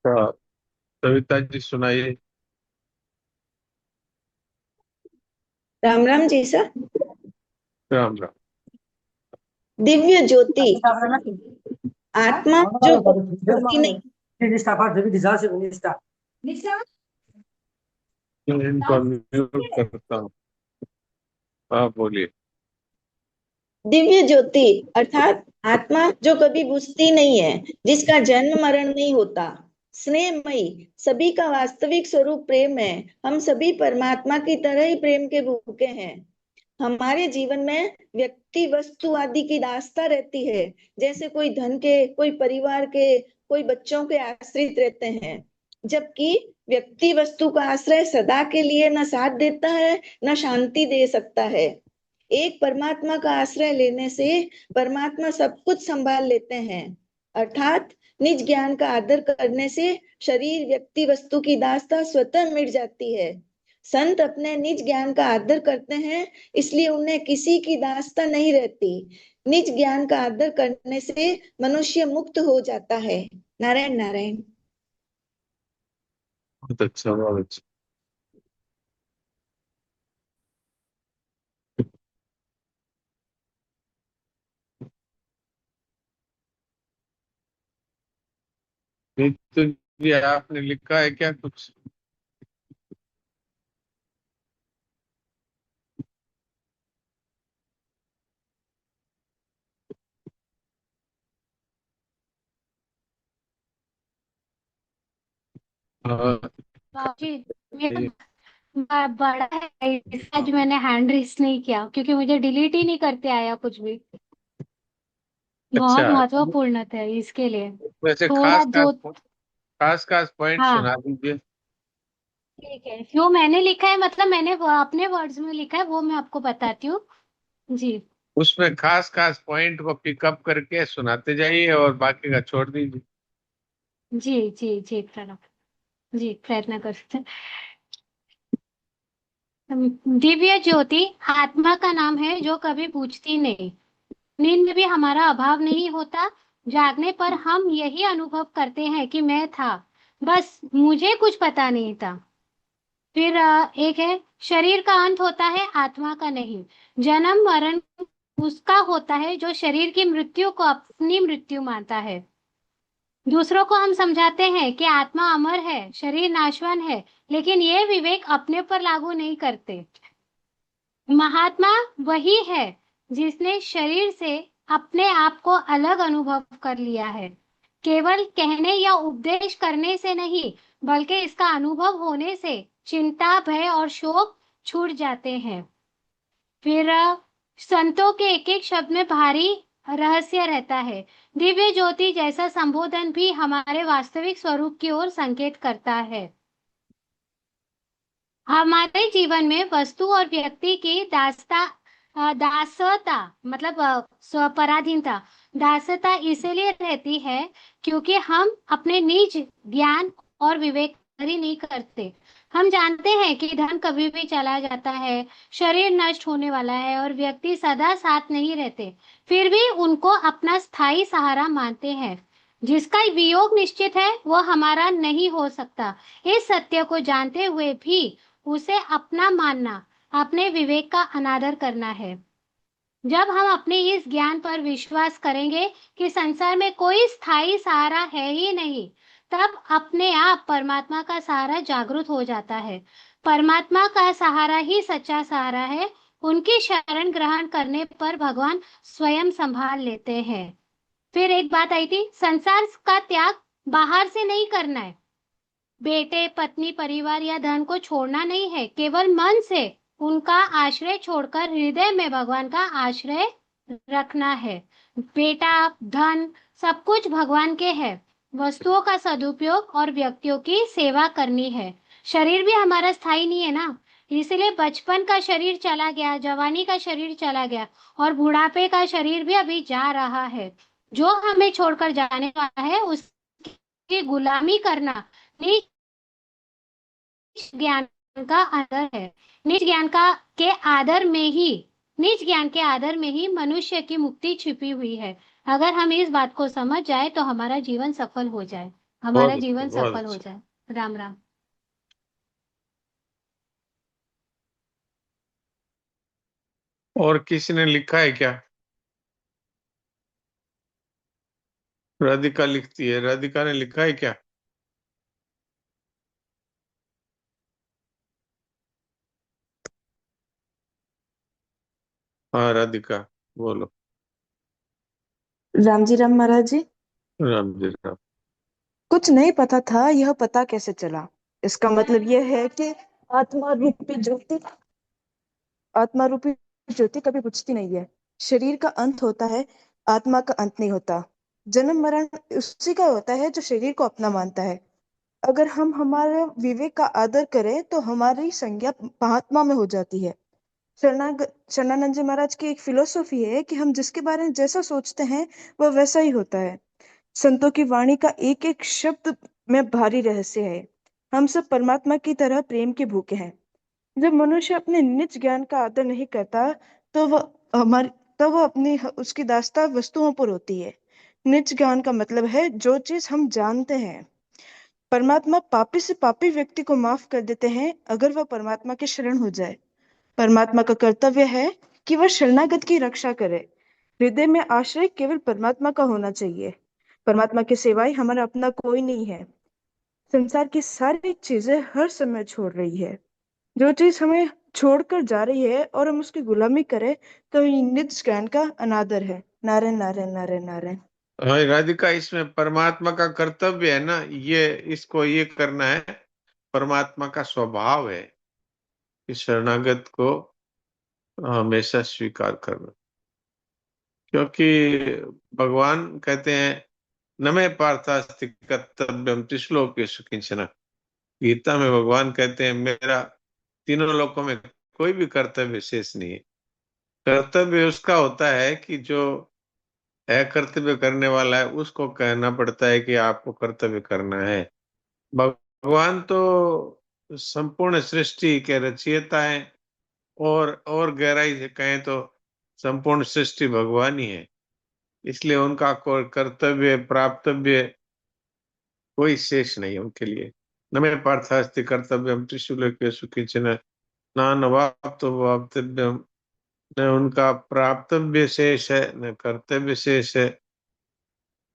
हाँ, सविता जी सुनाइए। राम राम जी सर। राम राम। दिव्य ज्योति आत्मा जो कभी बुझती नहीं। इनको म्यूट करता हूँ। हाँ बोलिए। दिव्य ज्योति अर्थात आत्मा जो कभी बुझती नहीं है, जिसका जन्म मरण नहीं होता, स्नेहमयी, सभी का वास्तविक स्वरूप प्रेम है। हम सभी परमात्मा की तरह ही प्रेम के भूखे हैं। हमारे जीवन में व्यक्ति वस्तु आदि की दास्ता रहती है, जैसे कोई धन के, कोई परिवार के, कोई बच्चों के आश्रित रहते हैं। जबकि व्यक्ति वस्तु का आश्रय सदा के लिए न साथ देता है, न शांति दे सकता है। एक परमात्मा का आश्रय लेने से परमात्मा सब कुछ संभाल लेते हैं। अर्थात निज ज्ञान का आदर करने से शरीर व्यक्ति वस्तु की दास्ता स्वतः मिट जाती है। संत अपने निज ज्ञान का आदर करते हैं, इसलिए उन्हें किसी की दास्ता नहीं रहती। निज ज्ञान का आदर करने से मनुष्य मुक्त हो जाता है। नारायण नारायण। बहुत अच्छा, बहुत अच्छा। नीतू जी आपने लिखा है क्या कुछ? हाँ। जी, मेरा बड़ा है इसका, आज मैंने हैंड रेस नहीं किया क्योंकि मुझे डिलीट ही नहीं करते आया कुछ भी। बहुत अच्छा, महत्वपूर्ण था इसके लिए। वैसे थोड़ा दो। खास खास पॉइंट हाँ, सुना दीजिए। ठीक है, जो मैंने लिखा है मतलब मैंने वो अपने वर्ड्स में लिखा है वो मैं आपको बताती हूँ। जी उसमें खास खास पॉइंट को पिकअप करके सुनाते जाइए और बाकी का छोड़ दीजिए। जी जी जी प्रणव, जी प्रयत्न करते हैं। दिव्य ज्योति आत्मा का नाम है जो कभी बुझती नहीं। नींद में भी हमारा अभाव नहीं होता। जागने पर हम यही अनुभव करते हैं कि मैं था, बस मुझे कुछ पता नहीं था। फिर एक है, शरीर का अंत होता है, आत्मा का नहीं। जन्म मरण उसका होता है जो शरीर की मृत्यु को अपनी मृत्यु मानता है। दूसरों को हम समझाते हैं कि आत्मा अमर है, शरीर नाशवान है, लेकिन ये विवेक अपने पर लागू नहीं करते। महात्मा वही है जिसने शरीर से अपने आप को अलग अनुभव कर लिया है। केवल कहने या उपदेश करने से नहीं, बल्कि इसका अनुभव होने से चिंता, भय और शोक छूट जाते हैं। फिर संतों के एक एक शब्द में भारी रहस्य रहता है। दिव्य ज्योति जैसा संबोधन भी हमारे वास्तविक स्वरूप की ओर संकेत करता है। हमारे जीवन में वस्तु और व्यक्ति की दासता मतलब स्वपराधीनता, दासता इसलिए रहती है क्योंकि हम अपने निज ज्ञान और विवेक नहीं करते। हम जानते हैं कि धन कभी भी चला जाता है, शरीर नष्ट होने वाला है और व्यक्ति सदा साथ नहीं रहते। फिर भी उनको अपना स्थायी सहारा मानते हैं। जिसका वियोग निश्चित है वो हमारा नहीं हो सकता। इस सत्य को जानते हुए भी उसे अपना मानना, अपने विवेक का अनादर करना है। जब हम अपने इस ज्ञान पर विश्वास करेंगे कि संसार में कोई स्थायी सहारा है ही नहीं, तब अपने आप परमात्मा का सहारा जागृत हो जाता है। परमात्मा का सहारा ही सच्चा सहारा है। उनकी शरण ग्रहण करने पर भगवान स्वयं संभाल लेते हैं। फिर एक बात आई थी, संसार का त्याग बाहर से नहीं करना है। बेटे, पत्नी, परिवार या धन को छोड़ना नहीं है, केवल मन से उनका आश्रय छोड़कर हृदय में भगवान का आश्रय रखना है। बेटा, धन सब कुछ भगवान के है। वस्तुओं का सदुपयोग और व्यक्तियों की सेवा करनी है। शरीर भी हमारा स्थायी नहीं है ना, इसलिए बचपन का शरीर चला गया, जवानी का शरीर चला गया और बुढ़ापे का शरीर भी अभी जा रहा है। जो हमें छोड़कर जाने वाला है उसकी गुलामी करना निज ज्ञान का आदर है। निज ज्ञान का के आदर में ही निज ज्ञान के आदर में ही मनुष्य की मुक्ति छिपी हुई है। अगर हम इस बात को समझ जाए तो हमारा जीवन सफल हो जाए, बहुत हमारा अच्छा, जीवन बहुत सफल हो अच्छा। जाए। राम राम। और किसी ने लिखा है क्या? राधिका लिखती है, राधिका ने लिखा है क्या? हाँ राधिका, बोलो। राम जी, राम महाराज जी। राम जी राम। कुछ नहीं पता था, यह पता कैसे चला? इसका मतलब यह है कि आत्मा रूपी ज्योति आत्मा रूपी ज्योति कभी बुझती नहीं है। शरीर का अंत होता है, आत्मा का अंत नहीं होता। जन्म मरण उसी का होता है जो शरीर को अपना मानता है। अगर हम हमारे विवेक का आदर करें तो हमारी संज्ञा महात्मा में हो जाती है। शरणानंद जी महाराज की एक फिलोसॉफी है कि हम जिसके बारे में जैसा सोचते हैं वह वैसा ही होता है। संतों की वाणी का एक एक शब्द में भारी रहस्य है। हम सब परमात्मा की तरह प्रेम के भूखे हैं। जब मनुष्य अपने निज ज्ञान का आदर नहीं करता तो वह हमारी तो वह अपनी उसकी दास्तां वस्तुओं पर होती है। निज ज्ञान का मतलब है जो चीज हम जानते हैं। परमात्मा पापी से पापी व्यक्ति को माफ कर देते हैं अगर वह परमात्मा की शरण हो जाए। परमात्मा का कर्तव्य है कि वह शरणागत की रक्षा करे। हृदय में आश्रय केवल परमात्मा का होना चाहिए। परमात्मा के सिवाय हमारा अपना कोई नहीं है। संसार की सारी चीजें हर समय छोड़ रही है। जो चीज हमें छोड़कर जा रही है और हम उसकी गुलामी करें तो ये निज ज्ञान का अनादर है। नारायण नारायण नारायण नारायण। हाँ राधिका, इसमें परमात्मा का कर्तव्य है ना, ये इसको ये करना है। परमात्मा का स्वभाव है कि शरणागत को हमेशा स्वीकार करना। क्योंकि भगवान कहते हैं, न मे पार्थास्ति कर्तव्यम त्रिश्लोकेषु किंचन। गीता में भगवान कहते हैं, मेरा तीनों लोकों में कोई भी कर्तव्य शेष नहीं है। कर्तव्य उसका होता है कि जो अकर्तव्य करने वाला है उसको कहना पड़ता है कि आपको कर्तव्य करना है। भगवान तो संपूर्ण सृष्टि के रचयिता हैं, और गहराई से कहें तो संपूर्ण सृष्टि भगवान ही है। इसलिए उनका कोई कर्तव्य प्राप्तव्य कोई शेष नहीं है उनके लिए। न मे पार्थास्ति कर्तव्यम त्रिशूलकेषु किंचन नानवाप्तो वाप्तव्यम। न उनका प्राप्तव्य शेष है न कर्तव्य शेष है।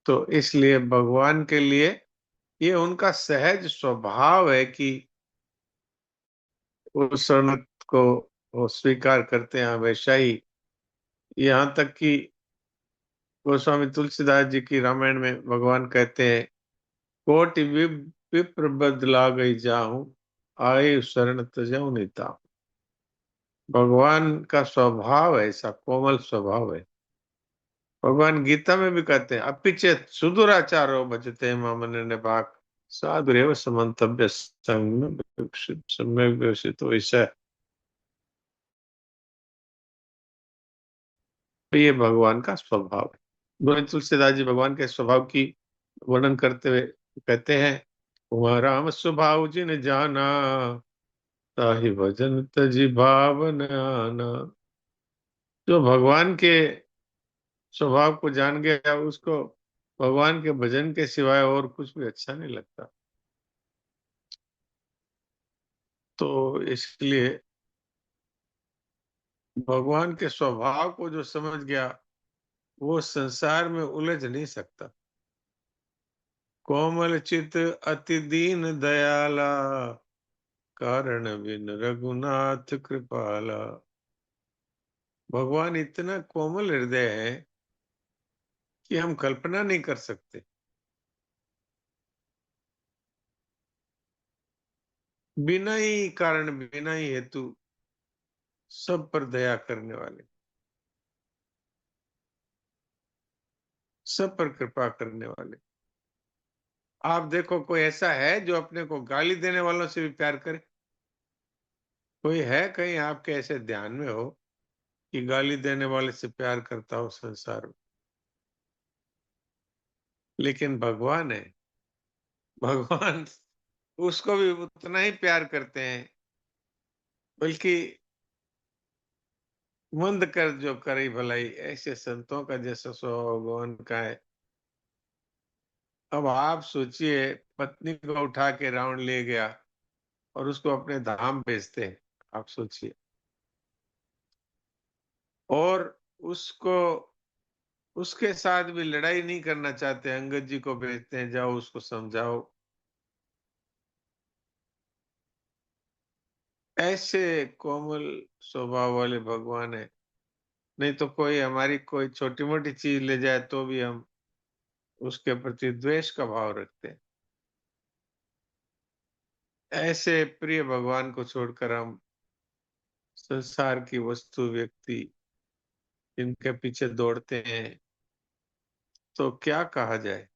तो इसलिए भगवान के लिए ये उनका सहज स्वभाव है कि उस शरण को वो स्वीकार करते हैं हमेशा ही। यहाँ तक कि गोस्वामी तुलसीदास जी की रामायण में भगवान कहते हैं, कोटि विप्र बदला गई जाहूं, आए शरण तजहु निता। भगवान का स्वभाव है, ऐसा कोमल स्वभाव है। भगवान गीता में भी कहते हैं, अपिचेत सुदुराचारो भजते मामने भाग साधुरेव समन्तव्य संग सम्यक व्यवसितो। ऐसा तो ये भगवान का स्वभाव है। गोविंद तुलसीदास जी भगवान के स्वभाव की वर्णन करते हुए कहते हैं, उमा राम स्वभाव जिन जाना, ताहि भजन तजि भावन आना। जो भगवान के स्वभाव को जान गया उसको भगवान के भजन के सिवाय और कुछ भी अच्छा नहीं लगता। तो इसलिए भगवान के स्वभाव को जो समझ गया वो संसार में उलझ नहीं सकता। कोमल चित अति दीन दयाला, कारण बिन रघुनाथ कृपाला। भगवान इतना कोमल हृदय है कि हम कल्पना नहीं कर सकते। बिना ही कारण बिना ही हेतु सब पर दया करने वाले, सब पर कृपा करने वाले। आप देखो, कोई ऐसा है जो अपने को गाली देने वालों से भी प्यार करे? कोई है कहीं आपके ऐसे ध्यान में हो कि गाली देने वाले से प्यार करता हो संसार में? लेकिन भगवान है, भगवान उसको भी उतना ही प्यार करते हैं, बल्कि मंद कर जो करे भलाई, ऐसे संतों का जैसा स्वभाव भगवान का है। अब आप सोचिए, पत्नी को उठा के रावण ले गया और उसको अपने धाम भेजते हैं, आप सोचिए। और उसको, उसके साथ भी लड़ाई नहीं करना चाहते, अंगद जी को भेजते हैं, जाओ उसको समझाओ। ऐसे कोमल स्वभाव वाले भगवान है। नहीं तो कोई हमारी कोई छोटी मोटी चीज ले जाए तो भी हम उसके प्रति द्वेष का भाव रखते हैं। ऐसे प्रिय भगवान को छोड़कर हम संसार की वस्तु व्यक्ति इनके पीछे दौड़ते हैं, तो क्या कहा जाए।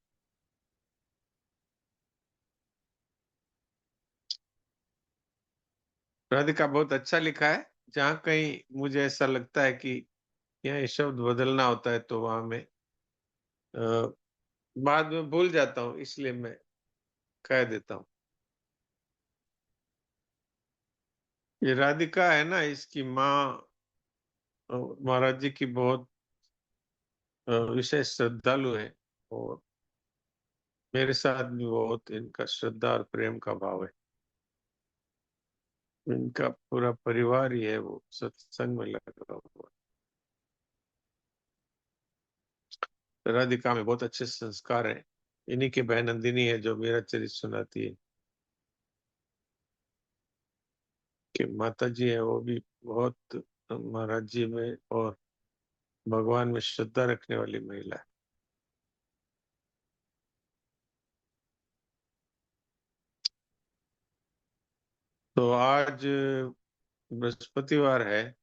राधिका बहुत अच्छा लिखा है। जहां कहीं मुझे ऐसा लगता है कि यहाँ ये शब्द बदलना होता है तो वहां मैं बाद में भूल जाता हूँ, इसलिए मैं कह देता हूँ। ये राधिका है ना, इसकी माँ महाराज जी की बहुत विशेष श्रद्धालु है, और मेरे साथ भी बहुत इनका श्रद्धा और प्रेम का भाव है। इनका पूरा परिवार ही है वो सत्संग में लगा हुआ। राधिका में बहुत अच्छे संस्कार हैं। इन्हीं की बहन नंदिनी है जो मेरा चरित्र सुनाती है कि माता जी है वो भी बहुत महाराज जी में और भगवान में श्रद्धा रखने वाली महिला है। तो आज बृहस्पतिवार है,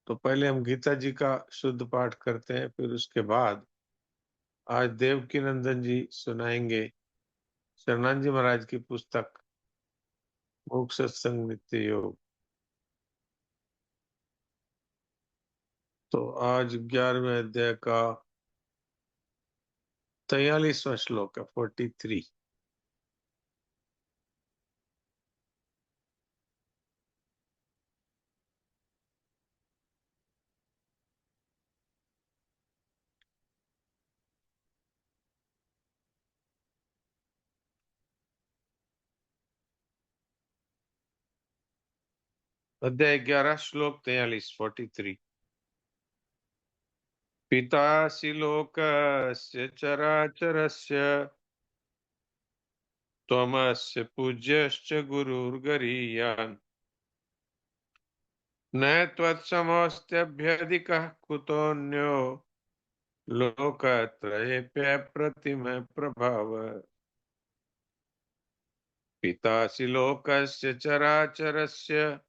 तो पहले हम गीता जी का शुद्ध पाठ करते हैं, फिर उसके बाद आज देवकी नंदन जी सुनाएंगे शरणानंद जी महाराज की पुस्तक मूक सत्संग नित्य योग। तो आज 11वें अध्याय का 43वां श्लोक है, 43। अध्याय 11 श्लोक 43, 43। पितासि लोकस्य चराचरस्य त्वमस्य पूज्यश्च गुरुर्गरीयान् न त्वत्समोऽस्त्यभ्यधिकः कुतोऽन्यो लोकत्रयेऽप्यप्रतिम प्रभाव। पितासि लोकस्य चराचरस्य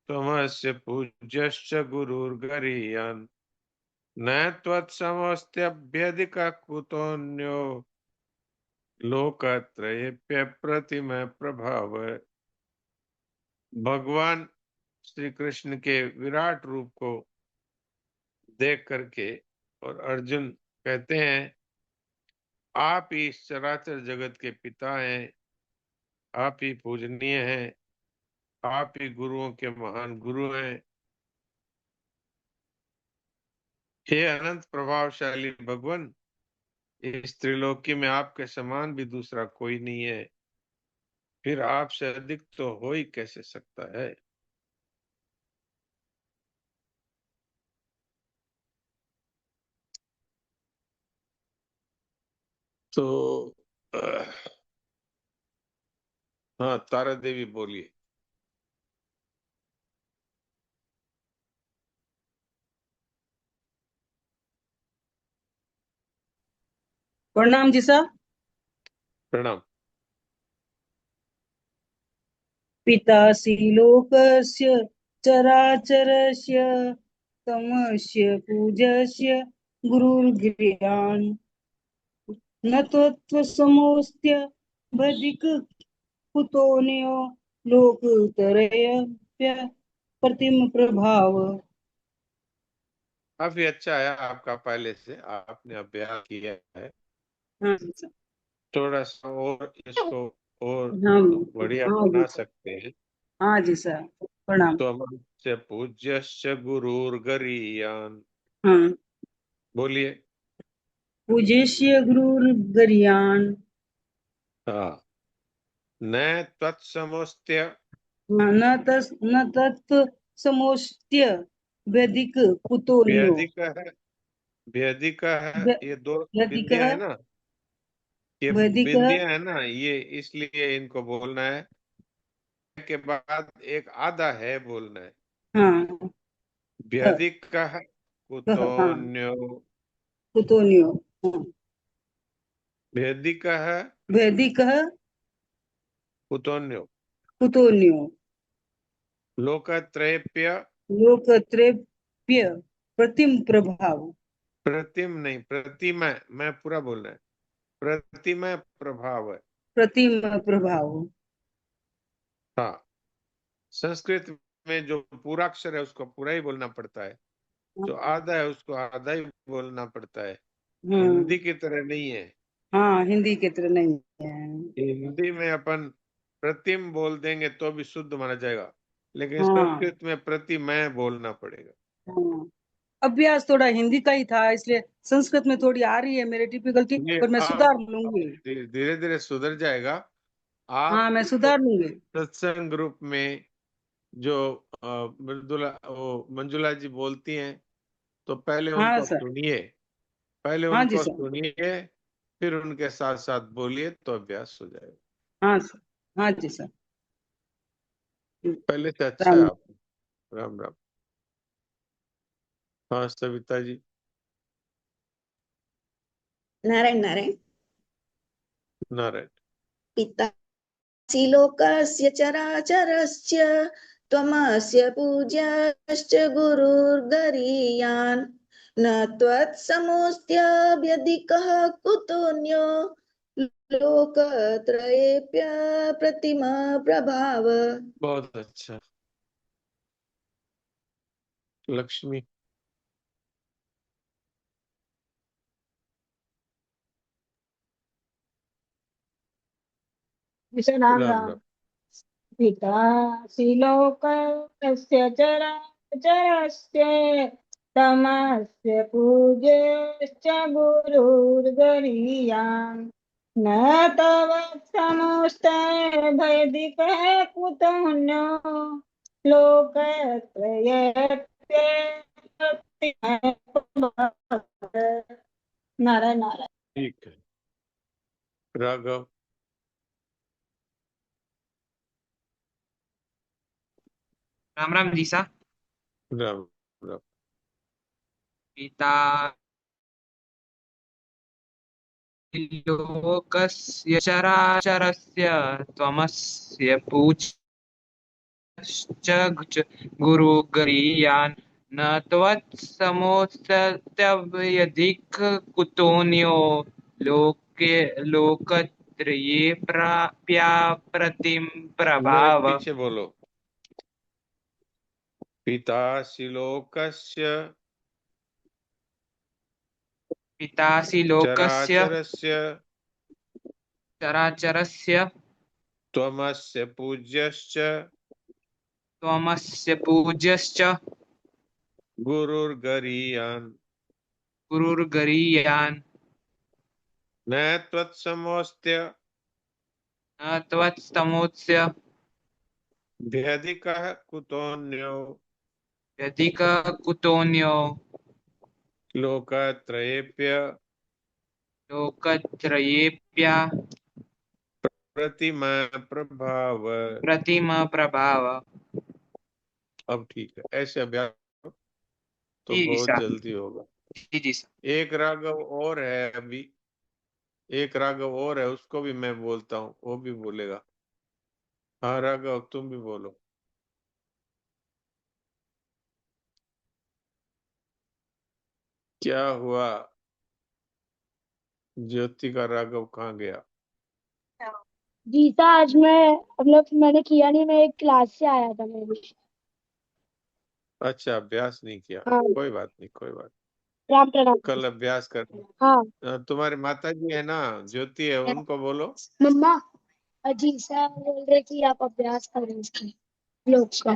त्वमस्य पूज्यश्च गुरुर्गरीयान् न त्वत्समोऽस्त्यभ्यधिकः कुतोऽन्यो लोकत्रयेऽप्यप्रतिम प्रभाव। भगवान श्री कृष्ण के विराट रूप को देख करके और अर्जुन कहते हैं, आप ही इस चराचर जगत के पिता हैं, आप ही पूजनीय हैं, आप ही गुरुओं के महान गुरु हैं। हे अनंत प्रभावशाली भगवान, इस त्रिलोकी में आपके समान भी दूसरा कोई नहीं है, फिर आपसे अधिक तो हो ही कैसे सकता है। तो हाँ, तारा देवी बोलिए। प्रणाम जी साहब। प्रणाम। पितासि लोकस्य चराचरस्य तमस्य पूजस्य गुरुर्गरीयान् न त्वत्समोऽस्त्य भजिक कुतोऽन्यो लोकत्रयस्य प्रतिम प्रभाव। काफी अच्छा है आपका, पहले से आपने अभ्यास किया है। हाँ जी साहब। थोड़ा सा और इसको और हाँ बढ़िया हाँ जी बना साहब। सकते हैं हाँ जी साहब, प्रणाम। तो हमारी त्वमस्य पूज्यश्च गुरुर्गरीयान्। हाँ, बोलिए। पूज्यस्य गुरुर्गरीयान्। हाँ। न तत्समोस्त्य न तत् समोस्त्य वैदिक कुतोन्यो। व्यधिकः ये दो वैदिक बिंदियां है ना, ये वैदिक बिंदियां है ना, ये इसलिए इनको बोलना है के बाद एक आधा है बोलना है। हाँ, व्यधिकः हाँ, कुतोन्यो। कुतोन्यो। हाँ, व्यधिकः वैदिक कुतोन्यो। कुतोन्यो। लोकत्रयेप्य। लोकत्रयप्य प्रतिम प्रभाव। प्रतिम नहीं, प्रतिमा, मैं पूरा बोलना है। प्रतिमा प्रभाव है। प्रतिम प्रभाव। हाँ। संस्कृत में जो पूरा अक्षर है उसको पूरा ही बोलना पड़ता है, जो आधा है उसको आधा ही बोलना पड़ता है। हाँ, हिंदी की तरह नहीं है। हाँ, हिंदी की तरह नहीं है। हिंदी में अपन प्रतिम बोल देंगे तो भी शुद्ध माना जाएगा, लेकिन हाँ, संस्कृत में प्रतिमय बोलना पड़ेगा। हाँ। अभ्यास थोड़ा हिंदी का ही था, इसलिए संस्कृत में थोड़ी आ रही है मेरे टिपिकल की, ये पर मैं सुधार लूंगी। धीरे धीरे सुधर जाएगा। हाँ, आप मैं सुधार लूंगी। सत्संग ग्रुप में जो मृदुला वो मंजुला जी बोलती हैं, तो पहले हाँ उनको सर। सुनिए, पहले हाँ जी उनको सर। सुनिए, फिर उनके साथ साथ बोलिए तो अभ्यास हो जाएगा। हाँ सर। हाँ जी सर। पहले से अच्छा है राम। आप। राम राम। हाँ सविता जी। नारायण नारायण। नारायण। पितासि लोकस्य चराचरस्य त्वमस्य पूज्यश्च गुरुर्गरीयान् न त्वत्समोऽस्त्यभ्यधिकः कुतोऽन्यो लोकत्रयेऽप्य प्रतिमा प्रभाव। बहुत अच्छा। लक्ष्मी। विषय नाम राम राम। राम। पितासि लोकस्य चराचरस्य तमस्य पूज्यश्च गुरुर्गरीयान् न तव समस्तभैदिकः कुतोऽन्यो लोकत्रयस्य नारायण नारायण। ठीक है। राघव। राम राम जी सा। राम राम। पिता लोकस्य चराचरस्य त्वमस्य पूज्यश्च गुरुर्गरीयान् न त्वत्समोऽस्त्यधिक कुतोऽन्यो लोकत्रये प्रतिम नहीं, प्रभाव। पीछे बोलो। पितासि लोकस्य पितासि लोकस्य चराचरस्य चराचरस्य त्वमस्य पूज्यश्च त्वमस्य पूज्यश्च गुरुर्गरीयान् गुरुर्गरीयान् न त्वत्समोऽस्त्य न त्वत्समोऽस्य व्यधिकः कुतोऽन्यो व्यधिक कुतोऽन्यो लोकत्रयेप्य लोकत्रयेऽप्य प्रतिमा प्रभाव। प्रतिम प्रभाव। अब ठीक है, ऐसे अभ्यास तो जी बहुत सा। जल्दी होगा। जी जी सा। एक राघव और है अभी, एक राघव और है, उसको भी मैं बोलता हूँ, वो भी बोलेगा। हाँ राघव, तुम भी बोलो। क्या हुआ? ज्योति का राघव कहाँ गया? गीता आज मैं मतलब मैंने किया नहीं, मैं एक क्लास से आया था मैं भी। अच्छा, अभ्यास नहीं किया। हाँ। कोई बात नहीं, कोई बात। राम प्रणाम। कल अभ्यास कर। हाँ। तुम्हारी माता जी है ना, ज्योति है, उनको बोलो। मम्मा अजीत सर बोल रहे कि आप अभ्यास करें इसका लोग का।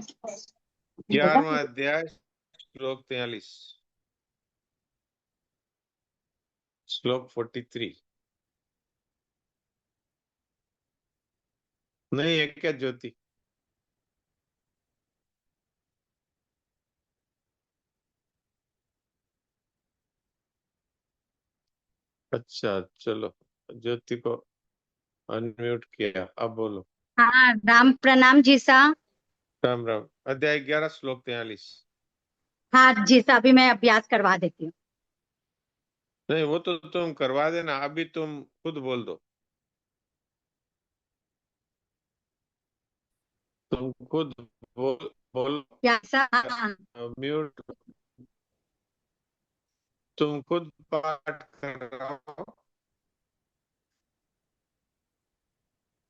11वां अध्याय श्लोक 43, श्लोक 43 नहीं है क्या ज्योति? अच्छा चलो, ज्योति को अनम्यूट किया, अब बोलो। हाँ, राम प्रणाम जी सा। राम राम। अध्याय 11 श्लोक 43। हाँ जी सा, अभी मैं अभ्यास करवा देती हूँ। नहीं वो तो तुम करवा देना, अभी तुम खुद बोल दो, तुम खुद बोल क्या सा? हाँ म्यूट, तुम खुद पाठ कर रहा हो।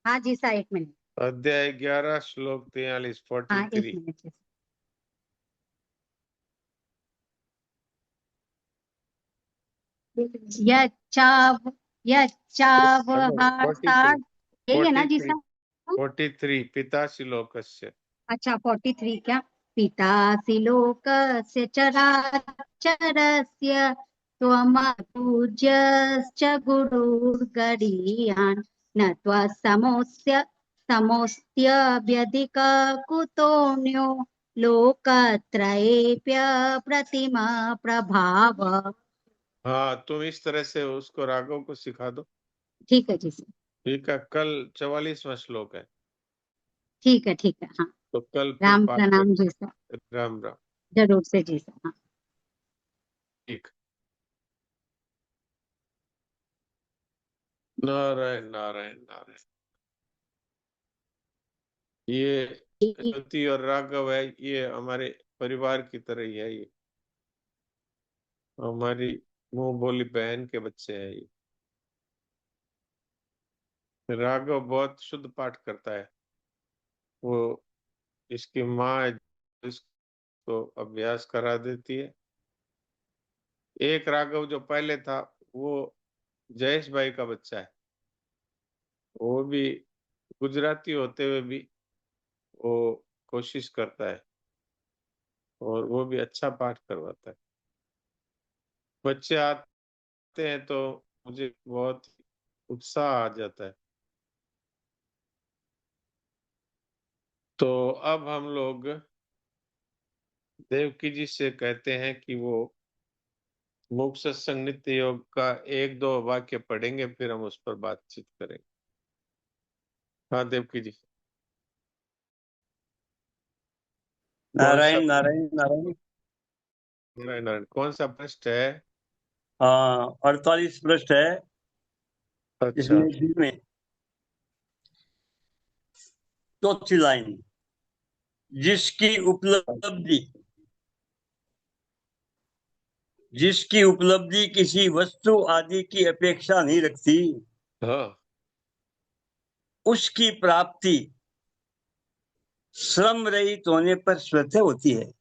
हाँ जी सा, 1 मिनट। अध्याय 11 श्लोक 43, हाँ 43। 1 मिनट जी सा। यच्चाव यच्चाव हार्साड, यही है ना जी 43, सा? 43 पितासि लोकस्य। अच्छा 43 क्या? पितासि लोकस्य चराचरस्य त्वमपूज्यश्च गुरुर्गरीयान् न समोऽस्त्यभ्यधिक कुतोऽन्यो लोकत्रयेऽप्यप्रतिमा प्रभाव। हाँ तुम इस तरह से उसको राघव को सिखा दो। ठीक है जी सर। ठीक है, कल 44वां श्लोक है, ठीक है हाँ। तो कल फिर राम पाठ प्रणाम जी कर। सर। राम राम। जरूर से जी सर। हाँ ठीक। नारायण नारायण नारायण। ये ज्योति और राघव है, ये हमारे परिवार की तरह ही है, ये हमारी मुंह बोली बहन के बच्चे हैं। ये राघव बहुत शुद्ध पाठ करता है, वो इसकी माँ इसको अभ्यास करा देती है। एक राघव जो पहले था वो जयेश भाई का बच्चा है, वो भी गुजराती होते हुए भी वो कोशिश करता है और वो भी अच्छा पाठ करवाता है। बच्चे आते हैं तो मुझे बहुत उत्साह आ जाता है। तो अब हम लोग देवकी जी से कहते हैं कि वो मुख सत्संग नित्य योग का 1-2 वाक्य पढ़ेंगे, फिर हम उस पर बातचीत करेंगे। हाँ देवकी जी। कौन सा? नारायण नारायण नारायण। नारायण नारायण। कौन सा पृष्ठ है? हाँ 48 पृष्ठ है। अच्छा इसमें डी में चौथी लाइन, जिसकी उपलब्धि किसी वस्तु आदि की अपेक्षा नहीं रखती, हाँ उसकी प्राप्ति श्रम रहित होने पर स्वतः होती है।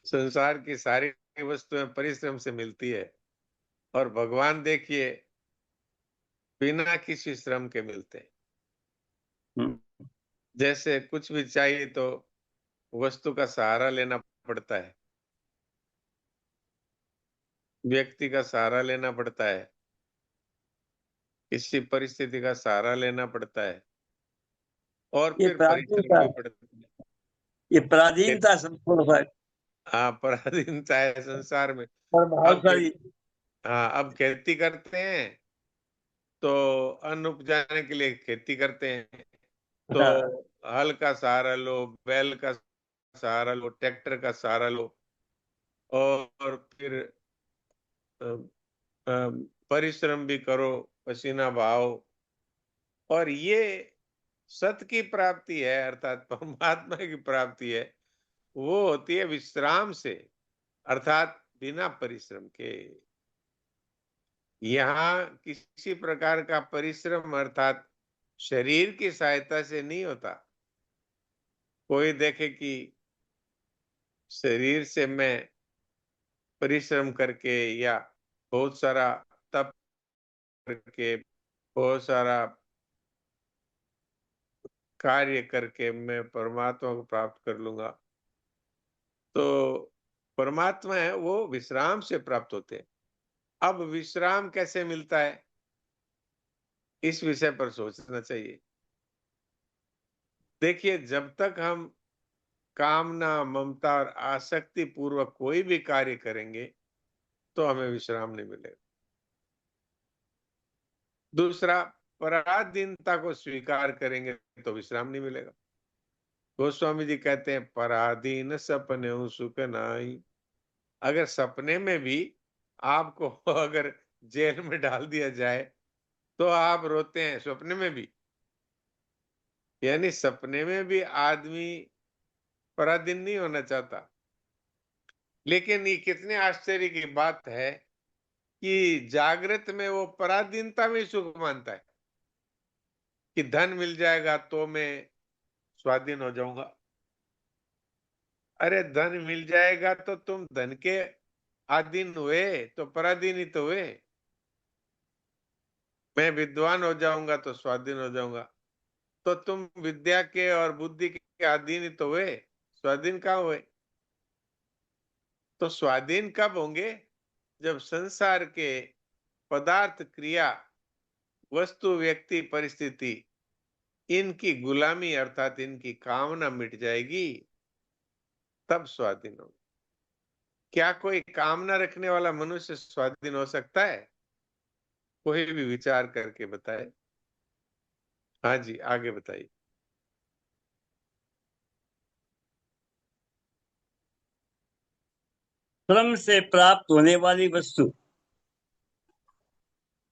संसार की सारी वस्तुएं परिश्रम से मिलती है और भगवान देखिए बिना किसी श्रम के मिलते हैं। हम्म, जैसे कुछ भी चाहिए तो वस्तु का सहारा लेना पड़ता है, व्यक्ति का सहारा लेना पड़ता है, किसी परिस्थिति का सहारा लेना पड़ता है और ये फिर परिश्रम पराधीनता भी पड़ता है। ये पराधीनता सब थोड़ा सा हाँ पराधीनता है संसार में। अब प्रभावशाली। हाँ अब खेती करते हैं तो अन्न उपजाने के लिए खेती करते हैं, तो हाँ, हल का सहारा लो, बैल का सहारा लो, ट्रैक्टर का सहारा लो और फिर अ, अ, परिश्रम भी करो, पसीना बहाओ, और ये सत की प्राप्ति है अर्थात परमात्मा की प्राप्ति है, वो होती है विश्राम से, अर्थात बिना परिश्रम के। यहाँ किसी प्रकार का परिश्रम अर्थात शरीर की सहायता से नहीं होता। कोई देखे कि शरीर से मैं परिश्रम करके या बहुत सारा तप करके बहुत सारा कार्य करके मैं परमात्मा को प्राप्त कर लूंगा, तो परमात्मा है वो विश्राम से प्राप्त होते हैं। अब विश्राम कैसे मिलता है, इस विषय पर सोचना चाहिए। देखिए, जब तक हम कामना, ममता और आसक्ति पूर्वक कोई भी कार्य करेंगे, तो हमें विश्राम नहीं मिलेगा। दूसरा, पराधीनता को स्वीकार करेंगे तो विश्राम नहीं मिलेगा। गोस्वामी जी कहते हैं, पराधीन सपने सुख नाई। अगर सपने में भी आपको अगर जेल में डाल दिया जाए तो आप रोते हैं, सपने में भी। यानी सपने में भी आदमी पराधीन नहीं होना चाहता। लेकिन ये कितने आश्चर्य की बात है कि जागृत में वो पराधीनता में सुख मानता है कि धन मिल जाएगा तो मैं स्वाधीन हो जाऊंगा। अरे धन मिल जाएगा तो तुम धन के अधीन हुए तो पराधीन ही तो हुए। मैं विद्वान हो जाऊंगा तो स्वाधीन हो जाऊंगा, तो तुम विद्या के और बुद्धि के अधीन ही तो हुए, स्वाधीन कहाँ हुए? तो स्वाधीन कब होंगे? जब संसार के पदार्थ, क्रिया, वस्तु, व्यक्ति, परिस्थिति, इनकी गुलामी अर्थात इनकी कामना मिट जाएगी, तब स्वाधीन होगा। क्या कोई कामना रखने वाला मनुष्य स्वाधीन हो सकता है? कोई भी विचार करके बताए। हाँ जी, आगे बताइए। श्रम से प्राप्त होने वाली वस्तु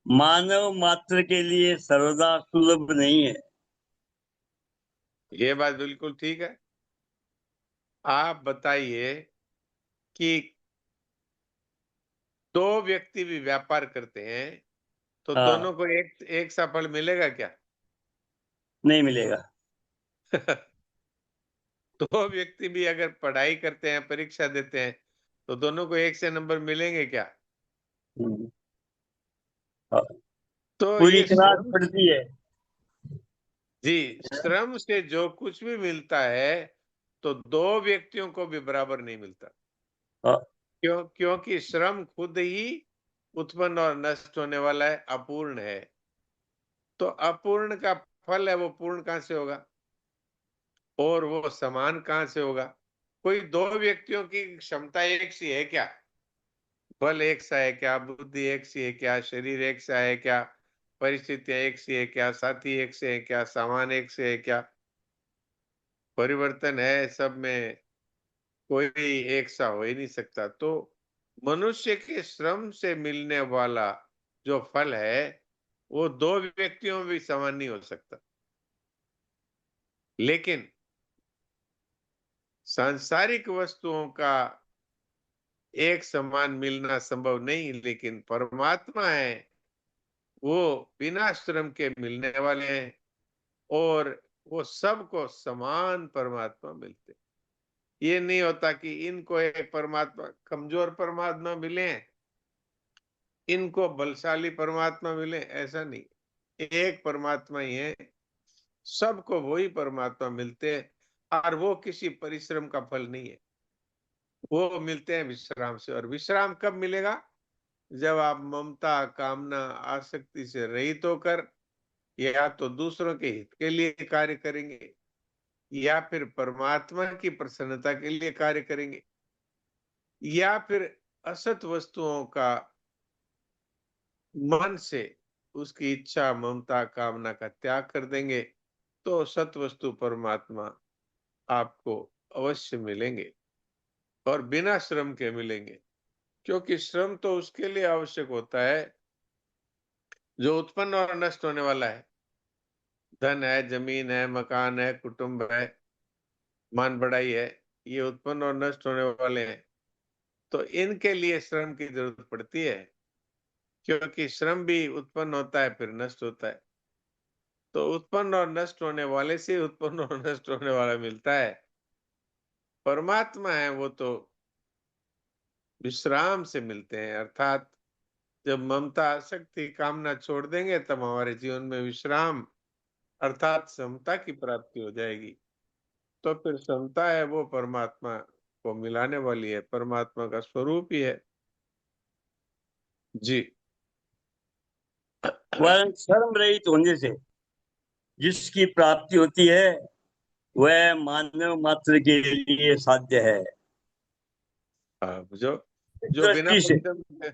मानव मात्र के लिए सर्वदा सुलभ नहीं है। ये बात बिल्कुल ठीक है। आप बताइए कि दो व्यक्ति भी व्यापार करते हैं तो हाँ, दोनों को एक सा फल मिलेगा क्या? नहीं मिलेगा। दो व्यक्ति भी अगर पढ़ाई करते हैं, परीक्षा देते हैं, तो दोनों को एक से नंबर मिलेंगे क्या? हम्म, हाँ, तो पूरी ये क्लास श्रम, पढ़ती है। जी, श्रम से जो कुछ भी मिलता है तो दो व्यक्तियों को भी बराबर नहीं मिलता। हाँ, क्योंकि श्रम खुद ही उत्पन्न और नष्ट होने वाला है, अपूर्ण है। तो अपूर्ण का फल है वो पूर्ण कहां से होगा? और वो समान कहां से होगा? कोई दो व्यक्तियों की क्षमता एक सी है क्या? बल एक सा है क्या? बुद्धि एक सी है क्या? शरीर एक सा है क्या? परिस्थितियां एक सी है क्या? साथी एक से है क्या? सामान एक से है क्या? परिवर्तन है सब में, कोई भी एक सा हो ही नहीं सकता। तो मनुष्य के श्रम से मिलने वाला जो फल है वो दो व्यक्तियों में भी समान नहीं हो सकता। लेकिन सांसारिक वस्तुओं का एक समान मिलना संभव नहीं, लेकिन परमात्मा है वो बिना श्रम के मिलने वाले हैं और वो सबको समान परमात्मा मिलते। ये नहीं होता कि इनको एक परमात्मा, कमजोर परमात्मा मिले, इनको बलशाली परमात्मा मिले, ऐसा नहीं। एक परमात्मा ही है, सबको वही परमात्मा मिलते हैं और वो किसी परिश्रम का फल नहीं है। वो मिलते हैं विश्राम से। और विश्राम कब मिलेगा? जब आप ममता, कामना, आसक्ति से रहित होकर या तो दूसरों के हित के लिए कार्य करेंगे या फिर परमात्मा की प्रसन्नता के लिए कार्य करेंगे या फिर असत वस्तुओं का मन से उसकी इच्छा, ममता, कामना का त्याग कर देंगे, तो सत वस्तु परमात्मा आपको अवश्य मिलेंगे और बिना श्रम के मिलेंगे। क्योंकि श्रम तो उसके लिए आवश्यक होता है जो उत्पन्न और नष्ट होने वाला है। धन है, जमीन है, मकान है, कुटुंब है, मान बढ़ाई है, ये उत्पन्न और नष्ट होने वाले हैं। तो इनके लिए श्रम की जरूरत पड़ती है, क्योंकि श्रम भी उत्पन्न होता है फिर नष्ट होता है। तो उत्पन्न और नष्ट होने वाले से उत्पन्न और नष्ट होने वाला मिलता है। परमात्मा है वो तो विश्राम से मिलते हैं, अर्थात जब ममता, आसक्ति, कामना छोड़ देंगे तब हमारे जीवन में विश्राम अर्थात समता की प्राप्ति हो जाएगी। तो फिर समता है वो परमात्मा को मिलाने वाली है, परमात्मा का स्वरूप ही है। जी। वह शर्म रहित होने से जिसकी प्राप्ति होती है वह मानव मात्र के लिए साध्य है। जो जो बिना दृष्टि से परिश्रम के,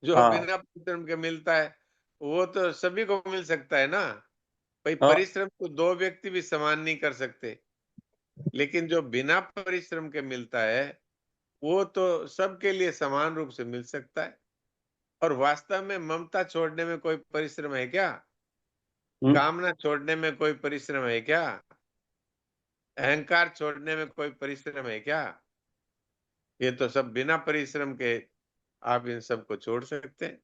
जो हाँ बिना परिश्रम के मिलता है वो तो सभी को मिल सकता है ना। भाई हाँ परिश्रम तो दो व्यक्ति भी समान नहीं कर सकते, लेकिन जो बिना परिश्रम के मिलता है वो तो सबके लिए समान रूप से मिल सकता है। और वास्तव में ममता छोड़ने में कोई परिश्रम है क्या? हम्म, कामना छोड़ने में कोई परिश्रम है क्या? अहंकार छोड़ने में कोई परिश्रम है क्या? ये तो सब बिना परिश्रम के आप इन सब को छोड़ सकते हैं।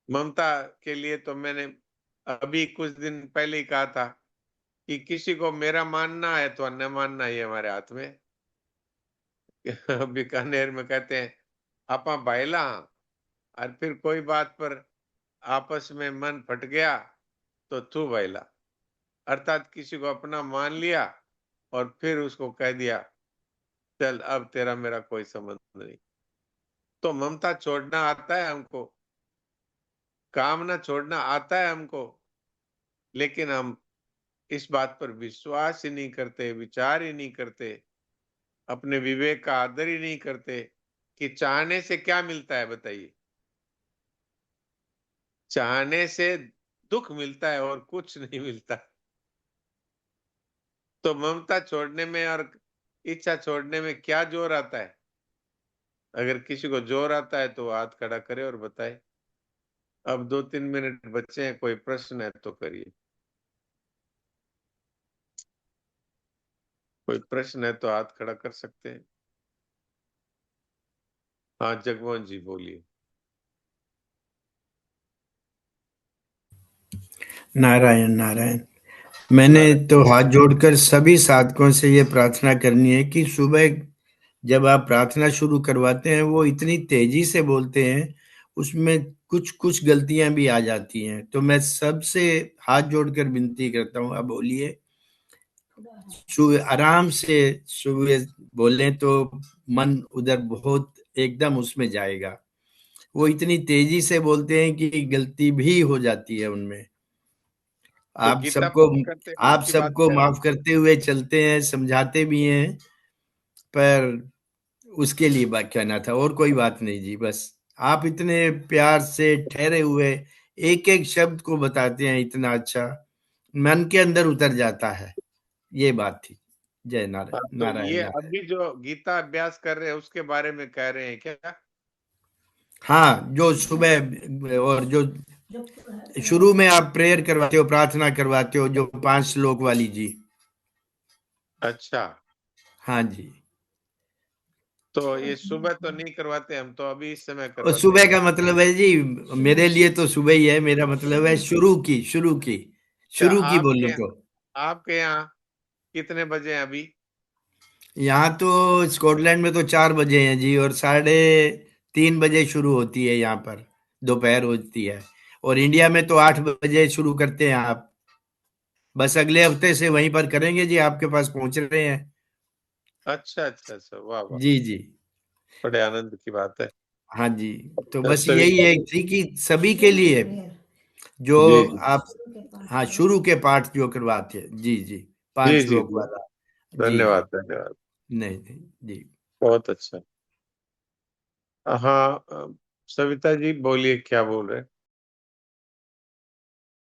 ममता के लिए तो मैंने अभी कुछ दिन पहले ही कहा था कि किसी को मेरा मानना है तो न मानना ही हमारे हाथ में। बीकानेर में कहते हैं आपा बायला, और फिर कोई बात पर आपस में मन फट गया तो तू बायला, अर्थात किसी को अपना मान लिया और फिर उसको कह दिया चल अब तेरा मेरा कोई संबंध नहीं। तो ममता छोड़ना आता है हमको, कामना छोड़ना आता है हमको, लेकिन हम इस बात पर विश्वास ही नहीं करते, विचार ही नहीं करते, अपने विवेक का आदर ही नहीं करते कि चाहने से क्या मिलता है बताइए। चाहने से दुख मिलता है और कुछ नहीं मिलता। तो ममता छोड़ने में और इच्छा छोड़ने में क्या जोर आता है? अगर किसी को जोर आता है तो हाथ खड़ा करे और बताए। अब 2-3 मिनट बचे हैं, कोई प्रश्न है तो करिए। कोई प्रश्न है तो हाथ खड़ा कर सकते हैं। हाँ जगमोहन जी बोलिए। नारायण नारायण। मैंने तो हाथ जोड़कर सभी साधकों से ये प्रार्थना करनी है कि सुबह जब आप प्रार्थना शुरू करवाते हैं वो इतनी तेजी से बोलते हैं, उसमें कुछ कुछ गलतियां भी आ जाती हैं। तो मैं सबसे हाथ जोड़कर विनती करता हूँ, आप बोलिए। सुबह आराम से सुबह बोलें तो मन उधर बहुत एकदम उसमें जाएगा। वो इतनी तेजी से बोलते हैं कि गलती भी हो जाती है उनमें। तो आप गीता सबको पाठ करते हैं आप उसकी बात सबको कर रहे माफ करते हुए चलते हैं, समझाते भी हैं, पर उसके लिए बात कहना था, और कोई बात नहीं जी। बस आप इतने प्यार से ठहरे हुए एक एक शब्द को बताते हैं, इतना अच्छा मन के अंदर उतर जाता है। ये बात थी। जय हाँ, नारायण तो नारायण ये नारायण। अभी जो गीता अभ्यास कर रहे हैं उसके बारे में कह रहे हैं क्या? हाँ, जो सुबह और जो शुरू में आप प्रेयर करवाते हो, प्रार्थना करवाते हो, जो 5 श्लोक वाली जी। अच्छा, हाँ जी। तो ये सुबह तो नहीं करवाते, हम तो अभी इस समय और करवाते सुबह हैं। का मतलब है जी, मेरे लिए तो सुबह ही है। मेरा मतलब है क्या शुरू की बोलूं तो। आपके यहाँ कितने बजे हैं अभी? यहाँ तो स्कॉटलैंड में तो 4 बजे हैं जी, और 3:30 बजे शुरू होती है यहाँ पर, दोपहर होती है। और इंडिया में तो 8 बजे शुरू करते हैं आप। बस अगले हफ्ते से वहीं पर करेंगे जी, आपके पास पहुंच रहे हैं। अच्छा अच्छा अच्छा, वाह वाह, जी जी। बड़े आनंद की बात है। हाँ जी। तो बस यही सविता है जी। थी कि सभी के लिए जो जी जी आप, हाँ, शुरू के पाठ जो करवाते हैं जी जी, जी 5 जी श्लोक जी, वाला। जी जी। धन्यवाद धन्यवाद, नहीं नहीं जी। बहुत अच्छा। हाँ, सविता जी बोलिए, क्या बोल रहे हैं?